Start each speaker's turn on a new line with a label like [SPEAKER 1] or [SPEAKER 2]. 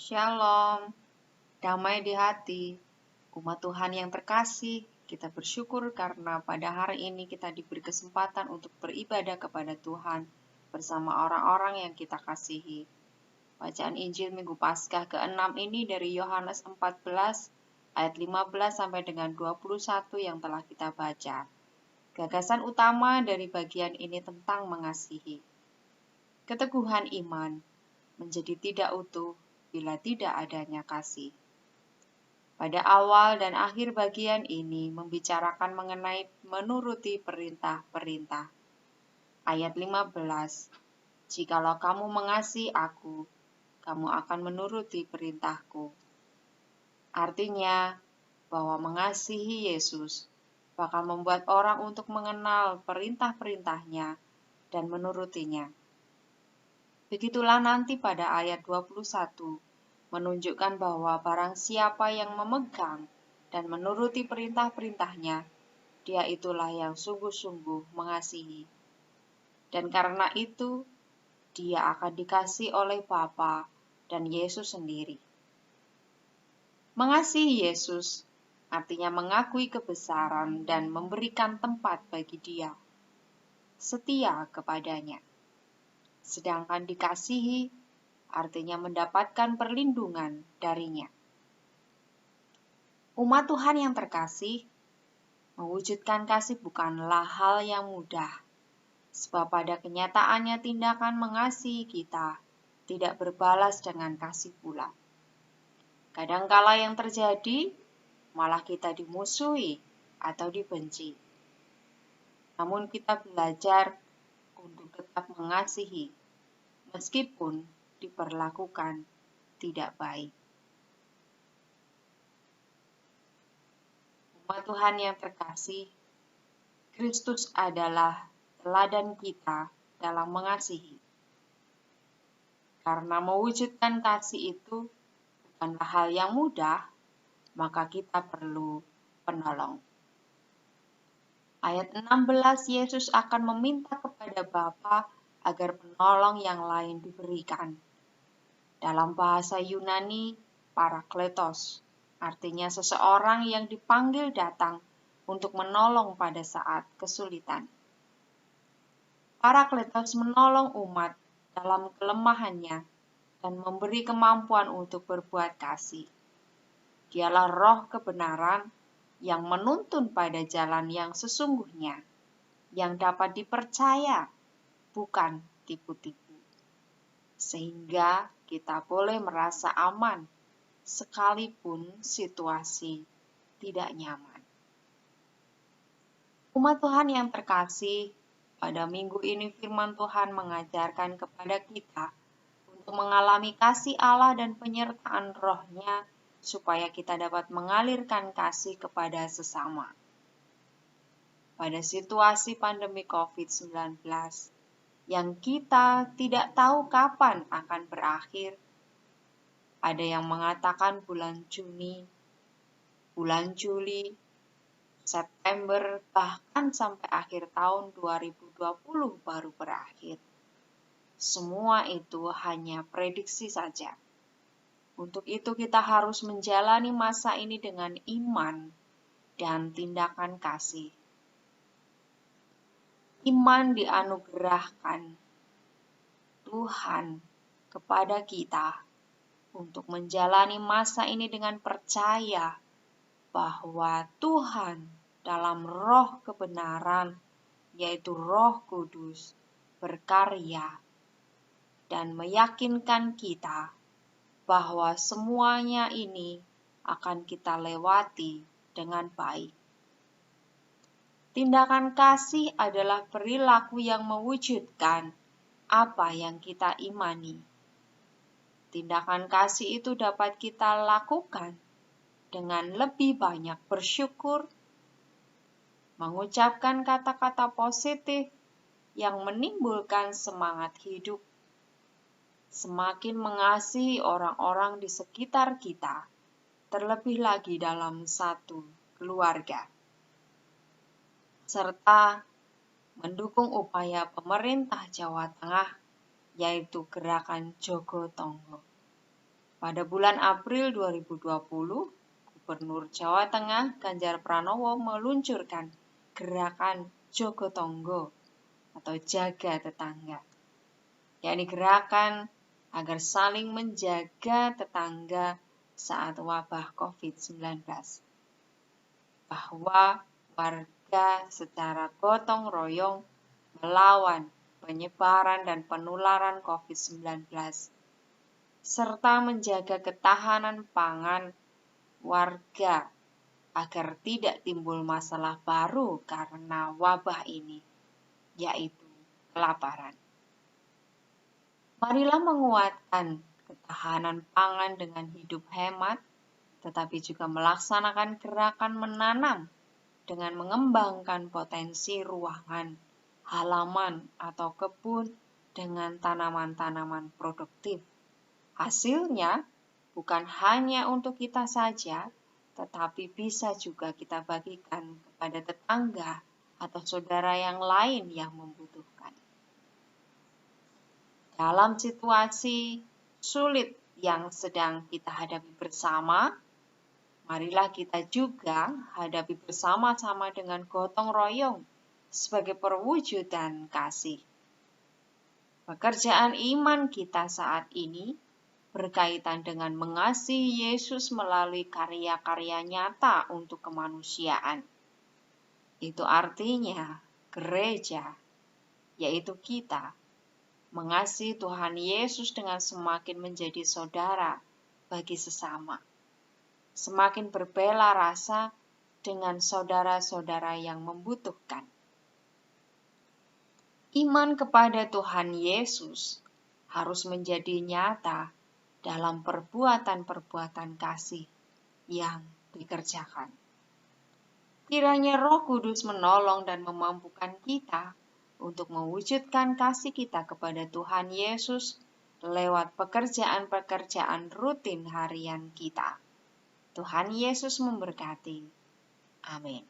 [SPEAKER 1] Shalom, damai di hati. Umat Tuhan yang terkasih, kita bersyukur karena pada hari ini kita diberi kesempatan untuk beribadah kepada Tuhan bersama orang-orang yang kita kasihi. Bacaan Injil Minggu Paskah ke-6 ini dari Yohanes 14 ayat 15 sampai dengan 21 yang telah kita baca. Gagasan utama dari bagian ini tentang mengasihi. Keteguhan iman menjadi tidak utuh bila tidak adanya kasih. Pada awal dan akhir bagian ini membicarakan mengenai menuruti perintah-perintah. Ayat 15, jikalau kamu mengasihi aku, kamu akan menuruti perintahku. Artinya bahwa mengasihi Yesus bakal membuat orang untuk mengenal perintah-perintahnya dan menurutinya. Begitulah nanti pada ayat 21, menunjukkan bahwa barang siapa yang memegang dan menuruti perintah-perintahnya, dia itulah yang sungguh-sungguh mengasihi. Dan karena itu, dia akan dikasihi oleh Bapa dan Yesus sendiri. Mengasihi Yesus artinya mengakui kebesaran dan memberikan tempat bagi dia, setia kepadanya. Sedangkan dikasihi artinya mendapatkan perlindungan darinya. Umat Tuhan yang terkasih, mewujudkan kasih bukanlah hal yang mudah, sebab pada kenyataannya tindakan mengasihi kita tidak berbalas dengan kasih pula. Kadangkala yang terjadi, malah kita dimusuhi atau dibenci. Namun kita belajar untuk tetap mengasihi, meskipun diperlakukan tidak baik. Umat Tuhan yang terkasih, Kristus adalah teladan kita dalam mengasihi. Karena mewujudkan kasih itu bukanlah hal yang mudah, maka kita perlu penolong. Ayat 16, Yesus akan meminta kepada Bapa agar penolong yang lain diberikan. Dalam bahasa Yunani, parakletos, artinya seseorang yang dipanggil datang untuk menolong pada saat kesulitan. Parakletos menolong umat dalam kelemahannya dan memberi kemampuan untuk berbuat kasih. Dialah roh kebenaran yang menuntun pada jalan yang sesungguhnya, yang dapat dipercaya, bukan tipu-tipu. Sehingga kita boleh merasa aman, sekalipun situasi tidak nyaman. Umat Tuhan yang terkasih, pada minggu ini firman Tuhan mengajarkan kepada kita untuk mengalami kasih Allah dan penyertaan roh-Nya supaya kita dapat mengalirkan kasih kepada sesama. Pada situasi pandemi COVID-19 yang kita tidak tahu kapan akan berakhir, ada yang mengatakan bulan Juni, bulan Juli, September, bahkan sampai akhir tahun 2020 baru berakhir. Semua itu hanya prediksi saja. Untuk itu kita harus menjalani masa ini dengan iman dan tindakan kasih. Iman dianugerahkan Tuhan kepada kita untuk menjalani masa ini dengan percaya bahwa Tuhan dalam roh kebenaran, yaitu Roh Kudus, berkarya dan meyakinkan kita bahwa semuanya ini akan kita lewati dengan baik. Tindakan kasih adalah perilaku yang mewujudkan apa yang kita imani. Tindakan kasih itu dapat kita lakukan dengan lebih banyak bersyukur, mengucapkan kata-kata positif yang menimbulkan semangat hidup, semakin mengasihi orang-orang di sekitar kita, terlebih lagi dalam satu keluarga, serta mendukung upaya pemerintah Jawa Tengah, yaitu Gerakan Jogo Tonggo. Pada bulan April 2020, Gubernur Jawa Tengah Ganjar Pranowo meluncurkan gerakan Jogo-Tonggo atau Jaga Tetangga, yakni gerakan agar saling menjaga tetangga saat wabah COVID-19. Bahwa warga secara gotong royong melawan penyebaran dan penularan COVID-19, serta menjaga ketahanan pangan warga agar tidak timbul masalah baru karena wabah ini, yaitu kelaparan. Marilah menguatkan ketahanan pangan dengan hidup hemat, tetapi juga melaksanakan gerakan menanam dengan mengembangkan potensi ruangan, halaman, atau kebun dengan tanaman-tanaman produktif. Hasilnya bukan hanya untuk kita saja, tetapi bisa juga kita bagikan kepada tetangga atau saudara yang lain yang membutuhkan. Dalam situasi sulit yang sedang kita hadapi bersama, marilah kita juga hadapi bersama-sama dengan gotong royong sebagai perwujudan kasih. Pekerjaan iman kita saat ini berkaitan dengan mengasihi Yesus melalui karya-karya nyata untuk kemanusiaan. Itu artinya gereja, yaitu kita, mengasihi Tuhan Yesus dengan semakin menjadi saudara bagi sesama, semakin berbela rasa dengan saudara-saudara yang membutuhkan. Iman kepada Tuhan Yesus harus menjadi nyata dalam perbuatan-perbuatan kasih yang dikerjakan. Kiranya Roh Kudus menolong dan memampukan kita untuk mewujudkan kasih kita kepada Tuhan Yesus lewat pekerjaan-pekerjaan rutin harian kita. Tuhan Yesus memberkati. Amin.